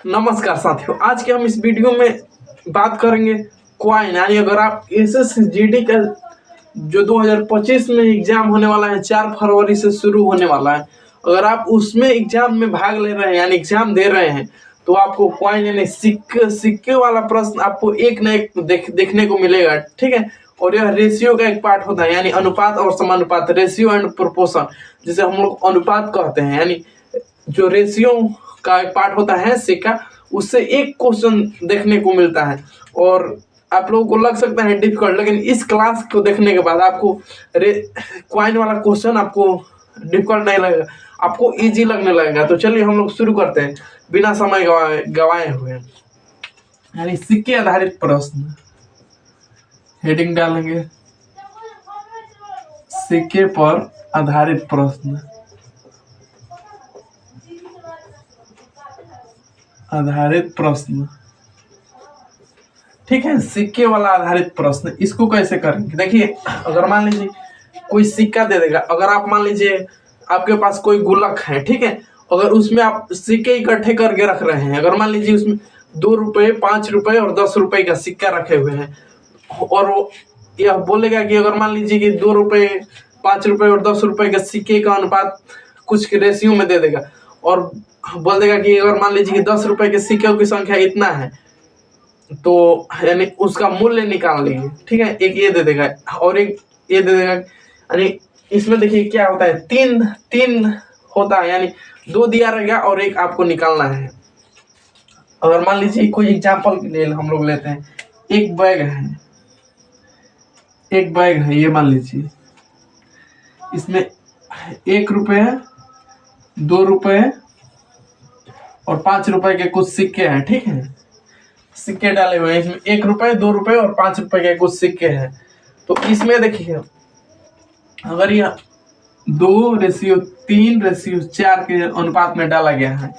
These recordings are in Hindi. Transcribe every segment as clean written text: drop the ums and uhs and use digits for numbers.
नमस्कार साथियों, आज के हम इस वीडियो में बात करेंगे क्वाइन। यानी अगर आप एसएसजीडी का जो 2025 में एग्जाम होने वाला है, 4 फरवरी से शुरू होने वाला है, अगर आप उसमें एग्जाम में भाग ले रहे हैं यानी एग्जाम दे रहे हैं तो आपको क्वाइन यानी सिक्के वाला प्रश्न आपको एक न एक देखने को मिलेगा। ठीक है, और यह रेशियो का एक पार्ट होता है, यानी अनुपात और समानुपात, रेशियो एंड प्रोपोर्शन, जिसे हम लोग अनुपात कहते हैं। यानी जो रेशियो का एक पार्ट होता है सिक्का, उससे एक क्वेश्चन देखने को मिलता है और आप लोगों को लग सकता है डिफिकल्ट, लेकिन इस क्लास को देखने के बाद आपको क्वाइन वाला क्वेश्चन आपको डिफिकल्ट नहीं लगेगा, आपको इजी लगने लगेगा। तो चलिए हम लोग शुरू करते हैं बिना समय गवाए हुए। यानी सिक्के आधारित प्रश्न, हेडिंग डालेंगे सिक्के पर आधारित प्रश्न, आधारित प्रश्न। ठीक है, सिक्के वाला आधारित प्रश्न, इसको कैसे करेंगे? देखिए, अगर मान लीजिए कोई सिक्का दे देगा, अगर आप मान लीजिए आपके पास कोई गुल्लक है, ठीक है, अगर उसमें आप सिक्के इकट्ठे करके रख रहे हैं, अगर मान लीजिए उसमें 2 रुपये, 5 रुपये और 10 रुपये का सिक्का रखे हुए हैं, और वो यह बोलेगा कि अगर मान लीजिए कि 2 रुपये, 5 रुपये और 10 रुपये के सिक्के का अनुपात कुछ रेशियो में दे देगा और बोल देगा कि अगर मान लीजिए कि 10 रुपये के सिक्कों की संख्या इतना है, तो यानी उसका मूल्य निकाल लेंगे। ठीक है, एक ये दे देगा और एक ये दे देगा। यानी इसमें देखिए क्या होता है, तीन होता है, यानी 2 दिया रहेगा और एक आपको निकालना है। अगर मान लीजिए कोई एग्जांपल के लिए हम लोग लेते हैं, एक बैग है, ये मान लीजिए इसमें 1 रुपये, 2 रुपये और 5 रुपए के कुछ सिक्के हैं। ठीक है, सिक्के डाले हुए हैं इसमें, 1 रुपये, 2 रुपये और 5 रुपए के कुछ सिक्के हैं। तो इसमें देखिए अगर यह 2:3:4 के अनुपात में डाला गया है,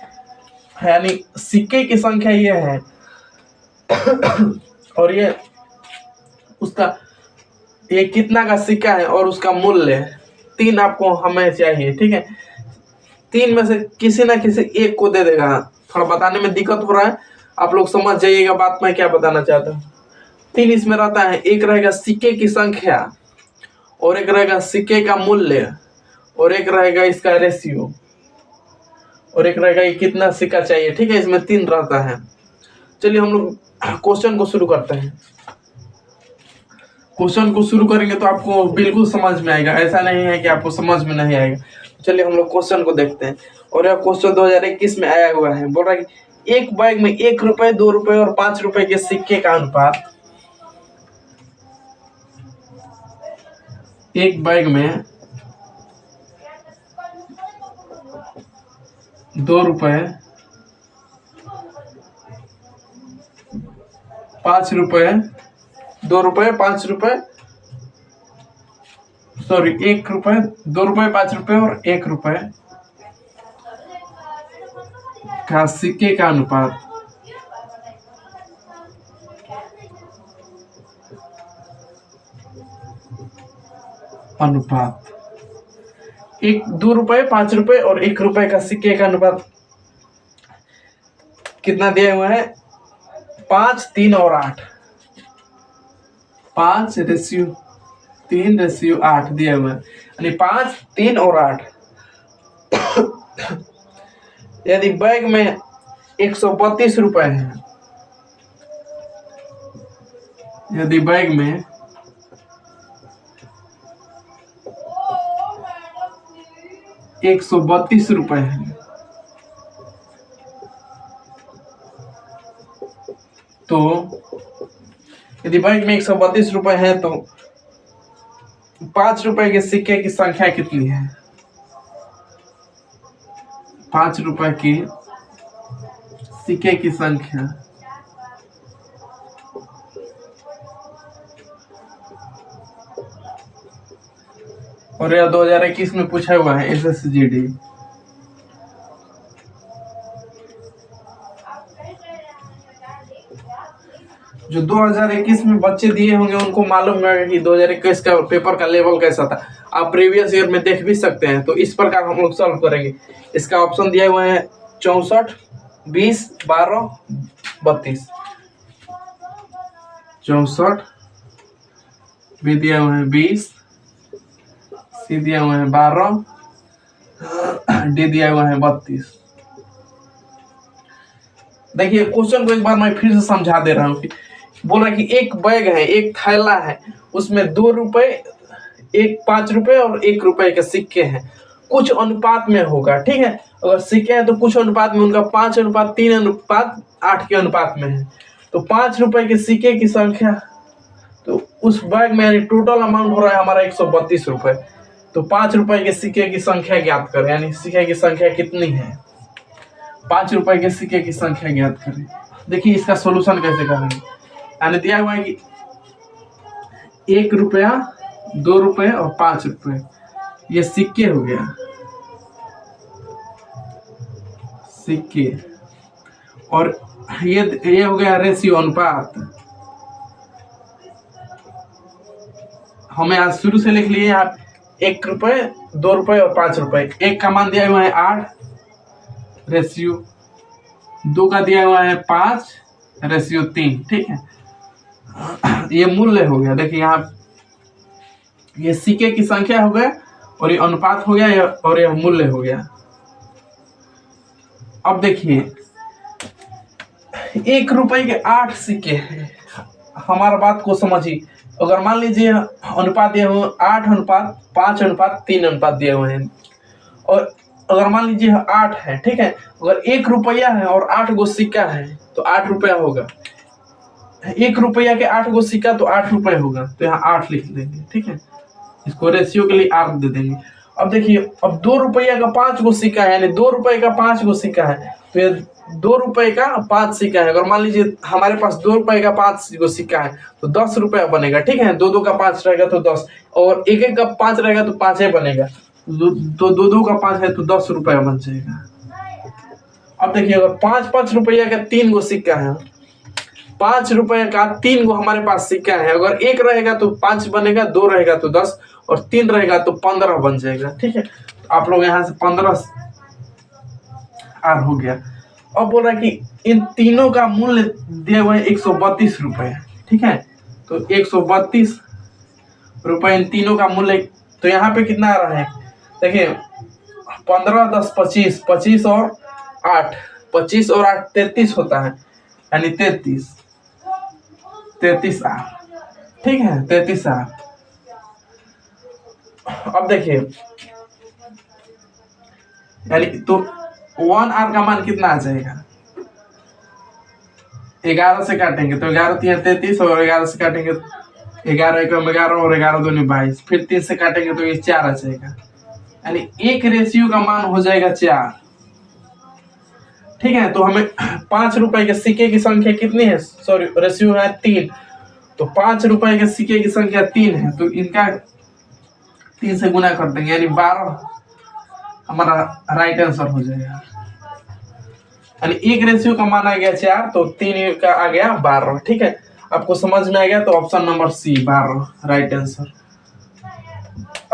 यानी सिक्के की संख्या ये है और ये उसका ये कितना का सिक्का है और उसका मूल्य 3 आपको हमें चाहिए। ठीक है, 3 में से किसी ना किसी एक को दे देगा। थोड़ा बताने में दिक्कत हो रहा है, आप लोग समझ जाइएगा बात मैं क्या बताना चाहता हूँ। 3 इसमें रहता है, एक रहेगा सिक्के की संख्या और एक रहेगा सिक्के का मूल्य और एक रहेगा इसका रेशियो और एक रहेगा ये कितना सिक्का चाहिए। ठीक है, इसमें 3 रहता है। चलिए हम लोग क्वेश्चन को शुरू करते हैं। क्वेश्चन को शुरू करेंगे तो आपको बिल्कुल समझ में आएगा, ऐसा नहीं है कि आपको समझ में नहीं आएगा। चलिए हम लोग क्वेश्चन को देखते हैं। और यह क्वेश्चन 2021 में आया हुआ है। बोल रहा है कि एक बैग में 1 रुपये, 2 रुपये और 5 रुपए के सिक्के का अनुपात, एक बैग में 2 रुपये, 5 रुपये, 2 रुपये, 5 रुपये, सॉरी 1 रुपये, 2 रुपये, 5 रुपये और 1 रुपये का सिक्के का अनुपात, एक 2 रुपये, 5 रुपये और 1 रुपये का सिक्के का अनुपात कितना दिया हुआ है? 5, 3 और 8, 5:3:8 दिया हुआ है, यानी 5, 3 और 8। यदि बैग में 132 रुपए है, यदि बैग में 132 रुपए है, तो यदि बैग में 132 रुपए है तो 5 रुपए के सिक्के की संख्या कितनी है? 5 रुपए की सिक्के की संख्या, और यह 2021 में पूछा हुआ है एसएसजीडी। जो 2021 में बच्चे दिए होंगे उनको मालूम है कि 2021 का पेपर का लेवल कैसा था। आप प्रीवियस ईयर में देख भी सकते हैं। तो इस प्रकार हम लोग सॉल्व करेंगे। इसका ऑप्शन दिया हुआ है 64, 20, 12, 32, 64 भी दिया हुआ है 20, सी दिया हुआ है 12, डी दिया हुआ है 32। देखिए क्वेश्चन को एक बार मैं फिर से समझा दे रहा हूँ कि बोल रहा है कि एक बैग है, एक थैला है, उसमें 2 रुपए, एक 5 रुपए और 1 रुपए के सिक्के हैं, कुछ अनुपात में होगा। ठीक है, अगर सिक्के हैं तो कुछ अनुपात में, उनका 5:3:8 के अनुपात में है। तो 5 रुपए के सिक्के की संख्या, तो उस बैग में यानी टोटल अमाउंट हो रहा है हमारा 132 रुपए। तो 5 रुपए के सिक्के की संख्या ज्ञात करें, यानी सिक्के की संख्या कितनी है, 5 रुपए के सिक्के की संख्या ज्ञात करें। देखिए इसका सोल्यूशन कैसे करेंगे, यानी दिया हुआ है कि 1 रुपया, 2 रुपए और 5 रुपए, ये सिक्के हो गया, सिक्के, और ये हो गया रेशियो, अनुपात। हमें आज शुरू से लिख लिए यहाँ 1 रुपए, 2 रुपए और 5 रुपए। एक का मान दिया हुआ है 8, रेशियो 2 का दिया हुआ है 5, रेशियो 3। ठीक है, ये मूल्य हो गया। देखिए यहाँ ये सिक्के की संख्या हो गया और ये अनुपात हो गया और यह मूल्य हो गया। अब देखिए 1 रुपए के 8 सिक्के हैं, हमारा बात को समझिए। अगर मान लीजिए अनुपात दिए हुए 8:5:3 दिए हुए हैं, और अगर मान लीजिए 8 है, ठीक है, अगर 1 रुपया है और 8 गो सिक्का है तो 8 रुपया होगा। 1 रुपया के 8 गो सिक्का तो 8 रुपए होगा, तो यहाँ 8 लिख देंगे। ठीक है, इसको रेशियो के लिए 8 दे देंगे। अब देखिए, अब 2 रुपया का 5 गो सिक्का है, यानी 2 रुपए का 5 गो सिक्का है, तो ये 2 रुपए का 5 सिक्का है। अगर मान लीजिए हमारे पास 2 रुपए का 5 गो सिक्का है तो 10 रुपया बनेगा। ठीक है, 2 का 5 रहेगा तो 10, और 1 का 5 रहेगा तो 5 ही बनेगा। तो 2 का 5 है तो 10 रुपया बन जाएगा। अब देखिए अगर 5 रुपया का 3 गो सिक्का है, 5 रुपए का 3 गो हमारे पास सिक्का है, अगर 1 रहेगा तो 5 बनेगा, 2 रहेगा तो 10 और 3 रहेगा तो 15 बन जाएगा। ठीक है, तो आप लोग यहाँ से 15 आर हो गया। अब बोल रहा है कि इन तीनों का मूल्य दिया हुआ है 132 रुपए। ठीक है, तो 132 रुपए इन तीनों का मूल्य। तो यहाँ पे कितना आ रहा है, देखिए 15, 10, 25, 25 और 8, 25 और 8 33 होता है, यानी 33 आर। ठीक है, 33 आर। अब देखिए यानी तो 1 आर का मान कितना आ जाएगा, 11 से काटेंगे तो 11×3 33, और 11 से काटेंगे 11×1 और 11×2 22, फिर 3 से काटेंगे तो ये 4 आ जाएगा, यानी एक रेशियो का मान हो जाएगा 4। ठीक है, तो हमें 5 रुपए के सिक्के की संख्या कितनी है, सॉरी रेशियो है 3, तो 5 रुपए के सिक्के की संख्या 3 है, तो इनका 3 से गुना कर देंगे, यानी 12 हमारा राइट आंसर हो जाएगा। यानी एक रेशियो का मान आ गया 4, तो 3 का आ गया 12। ठीक है, आपको समझ में आ गया, तो option number C 12 right answer.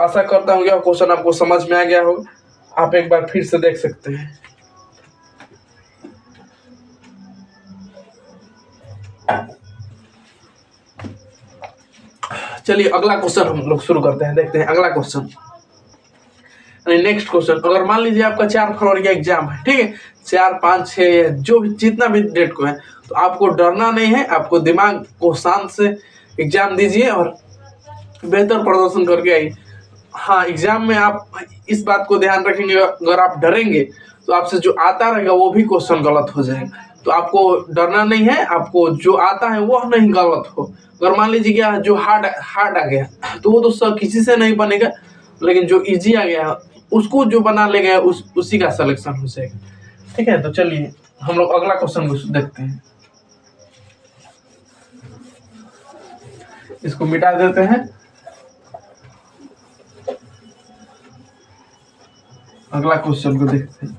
आशा करता हूँ यह क्वेश्चन आपको समझ में आ गया होगा, आप एक बार फिर से देख सकते हैं। चलिए अगला क्वेश्चन हम लोग शुरू करते हैं, देखते हैं अगला क्वेश्चन। नेक्स्ट क्वेश्चन, अगर मान लीजिए आपका 4 फरवरी का एग्जाम है, ठीक है, 4, 5, 6 जो भी जितना भी डेट को है, तो आपको डरना नहीं है, आपको दिमाग को शांत से एग्जाम दीजिए और बेहतर प्रदर्शन करके आइए। हाँ, एग्जाम में आप इस बात को ध्यान रखेंगे, अगर आप डरेंगे तो आपसे जो आता रहेगा वो भी क्वेश्चन गलत हो जाएगा। तो आपको डरना नहीं है, आपको जो आता है वो नहीं गलत हो। अगर मान लीजिए क्या जो हार्ड आ गया तो वो तो किसी से नहीं बनेगा, लेकिन जो इजी आ गया उसको जो बना ले गया उसी का सिलेक्शन हो जाएगा। ठीक है, तो चलिए हम लोग अगला क्वेश्चन को देखते हैं। इसको मिटा देते हैं, अगला क्वेश्चन को देखते हैं।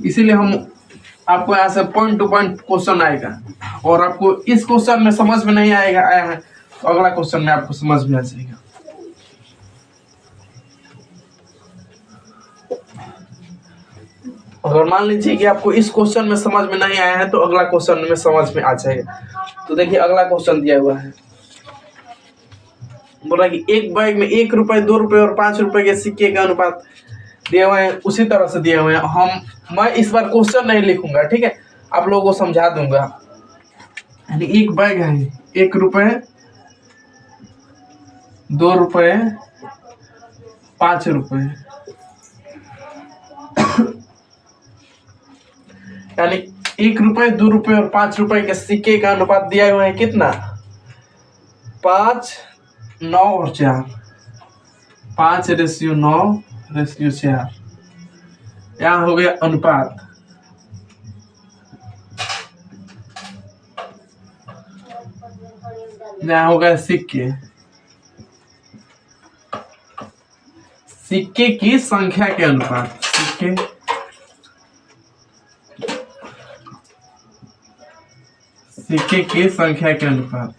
इसीलिए हम आपको यहाँ से पॉइंट टू पॉइंट क्वेश्चन आएगा, और आपको इस क्वेश्चन में समझ में नहीं आया है तो अगला क्वेश्चन में आपको समझ में आ जाएगा। अगर मान लीजिए कि आपको इस क्वेश्चन में समझ में नहीं आया है तो अगला क्वेश्चन में समझ में आ जाएगा। तो देखिए अगला क्वेश्चन दिया हुआ है, बोला कि एक बैग में 1 रुपए, 2 रुपए और 5 रुपए के सिक्के का अनुपात दिए हुए हैं, उसी तरह से दिए हुए हैं। मैं इस बार क्वेश्चन नहीं लिखूंगा, ठीक है, आप लोगों को समझा दूंगा। यानी एक बैग है, 1 रुपए, 2 रुपए, 5 रुपए, यानी 1 रुपए, 2 रुपए और 5 रुपए के सिक्के का अनुपात दिया हुआ है कितना? 5, 9 और 4, 5:9:4। यहाँ हो गया अनुपात। यहाँ हो गया सिक्के, सिक्के की संख्या के अनुपात, सिक्के की संख्या के अनुपात,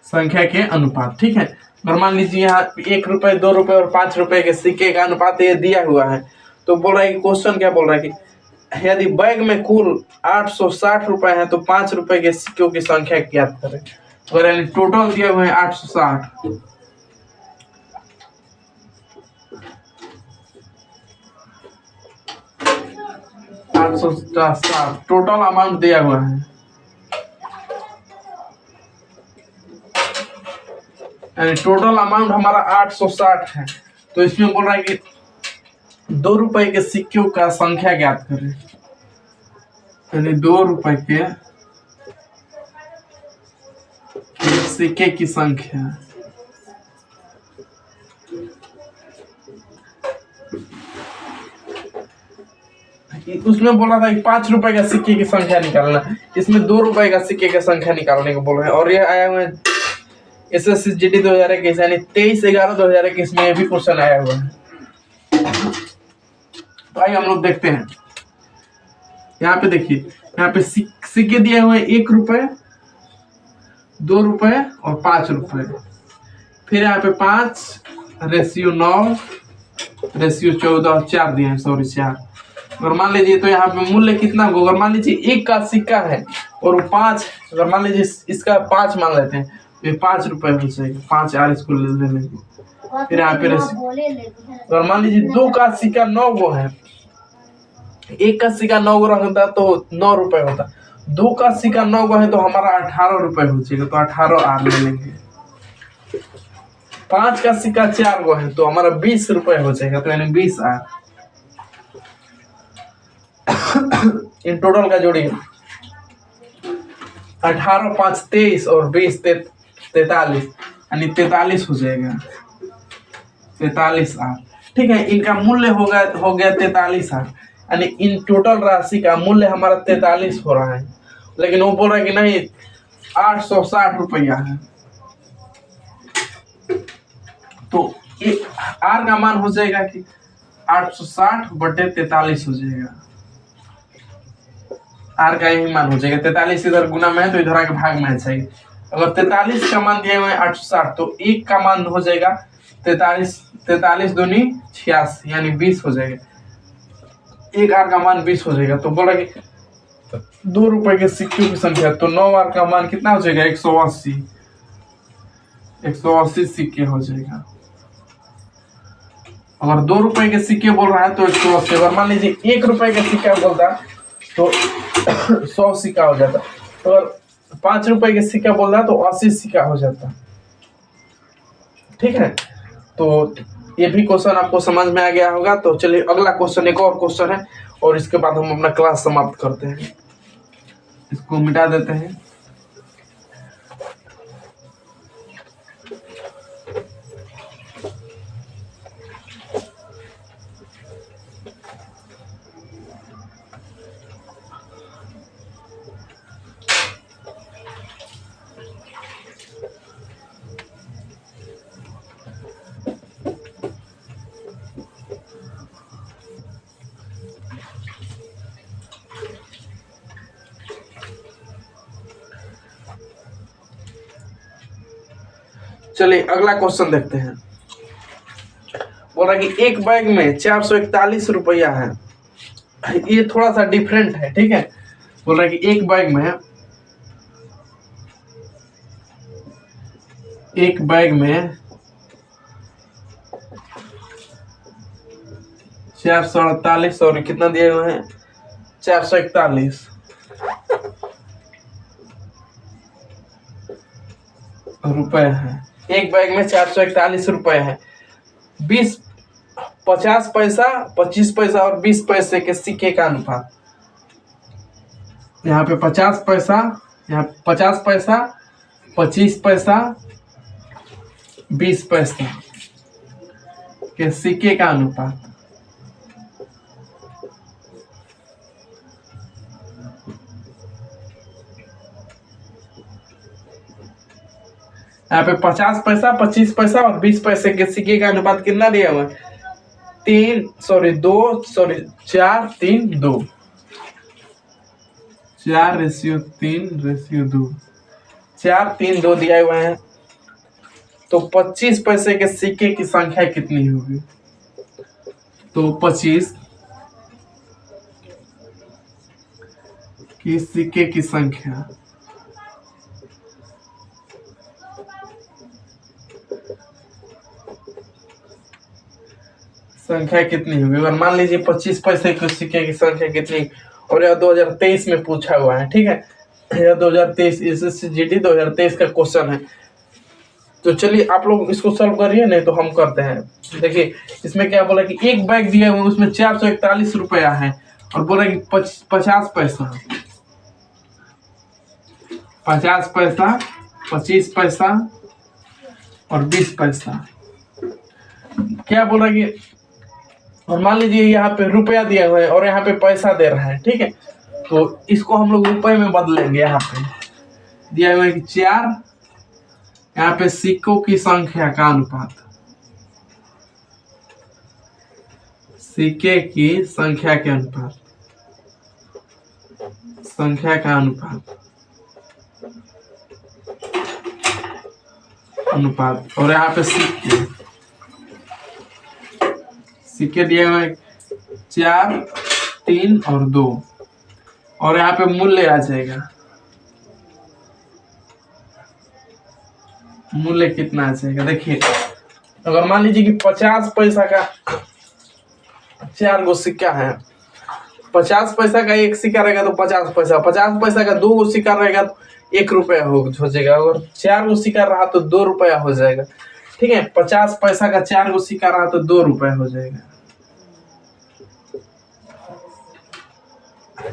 संख्या के अनुपात, ठीक है। और मान लीजिए यहाँ 1 रुपए, 2 रुपए और 5 रुपए के सिक्के का अनुपात ये दिया हुआ है। तो बोल रहा है कि क्वेश्चन क्या बोल रहा है कि यदि बैग में कुल 860 रुपए है तो 5 रुपए के सिक्कों की संख्या ज्ञात करें। अगर यानी टोटल दिए हुए हैं 860, 860 टोटल अमाउंट दिया हुआ है। टोटल अमाउंट हमारा 860 है। तो इसमें बोल रहा है कि 2 रुपए के सिक्कों का संख्या ज्ञात करें। यानी 2 रुपए के सिक्के की संख्या, उसमें बोला था कि 5 रुपए का सिक्के की संख्या निकालना, इसमें 2 रुपए का सिक्के की संख्या निकालने को बोल रहे हैं। और ये आया हुआ है SSCGD 2021 यानी 23/11/2021 में भी क्वेश्चन आया हुआ है। तो आइए हम लोग देखते हैं। यहाँ पे देखिए, यहाँ पे सिक्के दिए हुए हैं 1 रुपए, 2 रुपए और 5 रुपए। फिर यहाँ पे 5:9:14 4 दिए हैं, सॉरी 4। अगर मान लीजिए तो यहाँ पे मूल्य कितना होगा? अगर मान लीजिए 1 का सिक्का है और वो 5, अगर मान लीजिए इसका 5 मान लेते हैं, ये 5 रुपए हो जाएगा, 5 यार इसको ले लेंगे। फिर यहाँ पे अगर मान लीजिए 2 का सिक्का 9 गो है, 1 का सिक्का 9 गो रहता तो 9 रुपए होता, 2 का सिक्का 9 गो है तो हमारा 18 रुपए हो जाएगा, तो 18 आर ले लेंगे। 5 का सिक्का 4 गो है तो हमारा 20 रुपए हो जाएगा, तो यानी 20 आर। इन टोटल का जोड़िए, 18, 5 23 और 20 43, यानी 43 हो जाएगा, 43 आर, ठीक है। इनका मूल्य हो गया 43 आर, यानी इन टोटल राशि का मूल्य हमारा 43 हो रहा है। लेकिन वो बोल रहा है कि नहीं 860 रुपया है, तो आर का मान हो जाएगा कि 860/43 हो जाएगा। आर का यही मान हो जाएगा, 43 इधर गुना में है तो इधर आके भाग में है, सही। अगर 43 का मान दिया हुआ है 860 तो 1 का मान हो जाएगा 43, 43 दूनी 86 यानी 20 हो जाएगा। 1 आर का मान 20 हो जाएगा। तो बोला कि 2 रुपए के सिक्कों की संख्या, तो 9 आर का मान कितना हो जाएगा? 180, 180 सिक्के हो जाएगा। अगर 2 रुपए के सिक्के बोल रहा है तो 180। अगर मान लीजिए 1 रुपए का सिक्का बोलता तो 100 सिक्का हो जाता। तो अगर 5 रुपए के सिक्का बोल रहा तो 80 सिक्का हो जाता, ठीक है। तो ये भी क्वेश्चन आपको समझ में आ गया होगा। तो चलिए अगला क्वेश्चन, एक और क्वेश्चन है और इसके बाद हम अपना क्लास समाप्त करते हैं। इसको मिटा देते हैं। चलिए अगला क्वेश्चन देखते हैं। बोल रहा है कि एक बैग में 441 रुपया है। ये थोड़ा सा डिफरेंट है, ठीक है। बोल रहा है कि एक बैग में 448 और कितना दिए हुए हैं 441 रुपए है। एक बैग में 441 रुपए है। 50 पैसा, 25 पैसा और 20 पैसे के सिक्के का अनुपात। यहाँ पे 50 पैसा, यहाँ 50 पैसा, 25 पैसा, 20 पैसा के सिक्के का अनुपात। यहाँ पे 50 पैसा, 25 पैसा और 20 पैसे के सिक्के का अनुपात कितना दिया हुआ है? 4:3 2 4:3:2 4:3:2 दिया हुआ है। तो 25 पैसे के सिक्के की संख्या कितनी होगी? तो 25 की सिक्के की संख्या कितनी होगी? अगर मान लीजिए 25 पैसे के सिक्के की संख्या कितनी, और यह 2023 में पूछा हुआ है, ठीक है। यह 2023 SSCGD 2023 का क्वेश्चन है। तो चलिए आप लोग इसको सॉल्व करिए, नहीं तो हम करते हैं। देखिए इसमें क्या बोला कि एक बैग दिया हुआ उसमें 441 रुपया है, और बोला कि 50 पैसा, 50 पैसा, 25 पैसा और 20 पैसा। क्या बोल रहा है कि, और मान लीजिए यहाँ पे रुपया दिया हुआ है और यहाँ पे पैसा दे रहा है, ठीक है। तो इसको हम लोग रुपए में बदलेंगे। यहाँ पे दिया हुआ है कि 4, यहाँ पे सिक्कों की संख्या का अनुपात, सिक्के की संख्या के अनुपात, और यहाँ पे सिक्के दिए हुए 4, 3 और 2, और यहाँ पे मूल्य आ जाएगा। मूल्य कितना आ जाएगा? देखिए अगर मान लीजिए कि 50 पैसा का 4 गो सिक्का है, 50 पैसा का एक सिक्का रहेगा तो 50 पैसा, 50 पैसा का 2 गो सिक्का रहेगा तो 1 रुपया हो जाएगा। अगर 4 गो सिक्का रहा तो 2 रुपया हो जाएगा, ठीक है। 50 पैसा का 4 गो सिक्का रहा तो 2 रुपया हो जाएगा।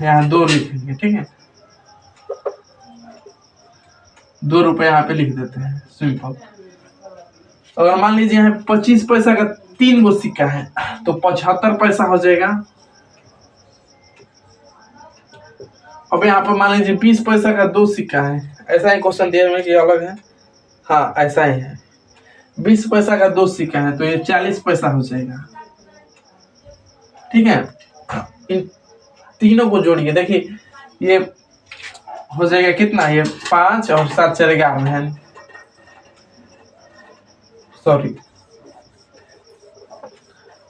यहाँ 2 लिखेंगे, ठीक है। 2 रुपये यहाँ पे लिख देते हैं, सिंपल। अगर मान लीजिए यहाँ 25 पैसा का 3 गो सिक्का है तो 75 पैसा हो जाएगा। अब यहाँ पर मान लीजिए 20 पैसा का 2 सिक्का है, ऐसा ही क्वेश्चन दिया हुआ है कि अलग है, हाँ ऐसा ही है। 20 पैसा का 2 सिक्का है तो ये 40 पैसा हो जाएगा, ठीक है। इन तीनों को जोड़िए, देखिए ये हो जाएगा कितना, ये 5 और 7 चलेगा है, सॉरी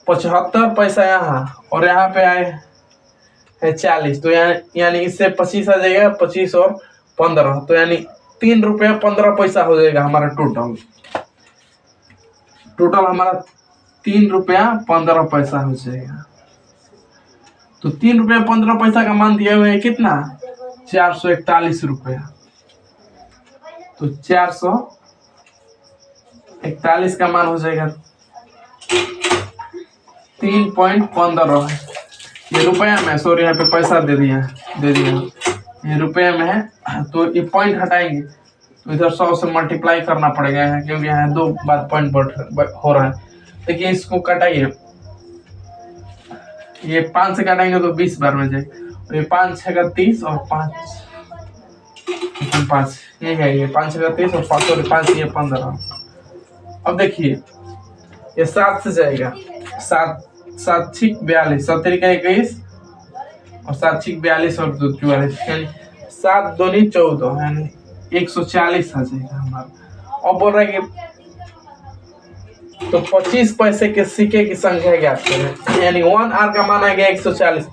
75 पैसा यहाँ, और यहाँ पे आए है 40, तो यानी इससे 25 आ जाएगा, 25 और 15, तो यानी 3 रुपया 15 पैसा हो जाएगा हमारा टोटल हमारा 3 रुपया 15 पैसा हो जाएगा। तो 3 रुपया 15 पैसा का मान दिया हुआ है कितना, 441 रुपया। तो 441 का मान हो जाएगा 3.15। ये रुपया में, सॉरी यहाँ पे पैसा दे दिया, ये रुपये में है, तो ये पॉइंट हटाएंगे तो इधर 100 से मल्टीप्लाई करना पड़ेगा यहाँ, क्योंकि यहाँ 2 बार पॉइंट हो रहा है। देखिए इसको कटाइए, ये 5 से काटेंगे तो 20 बार में जाएगा, ये 5 6 का 30 और 5 ये है, ये 5 6 का 30 और 5 और 5 ये 15। अब देखिए ये 7 से जाएगा, 7 7 6 42, 7 का 21 और 7 6 42 और 2 44, यानी 7 2 14, यानी 140 आ जाएगा हमारा। और बोल रहा है कि तो 25 पैसे के सिक्के की संख्या ज्ञात करें, यानी 1 आर का मान आ गया 140।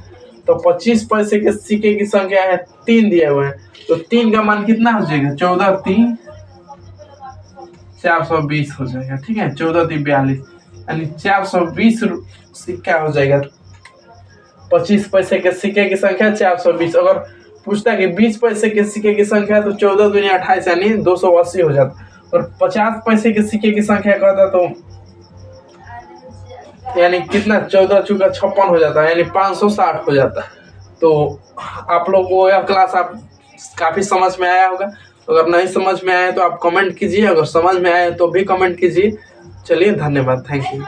तो 25 पैसे के सिक्के की संख्या है 3 दिए हुए हैं, तो 3 का मान कितना हो जाएगा, 14 3 420 हो जाएगा। ठीक है, 14 3 42, यानी 420 सिक्का हो जाएगा। 25 पैसे के सिक्के की संख्या 420। अगर पूछता है कि 20 पैसे के सिक्के की संख्या, तो 14 दूनी 28 यानी 280 हो जाता। और 50 पैसे के सिक्के की संख्या कहता तो यानी कितना, 14 चौका 56 हो जाता है, यानी 560 हो जाता है। तो आप लोग को यह क्लास आप काफी समझ में आया होगा। अगर नहीं समझ में आया तो आप कमेंट कीजिए, अगर समझ में आया तो भी कमेंट कीजिए। चलिए, धन्यवाद, थैंक यू।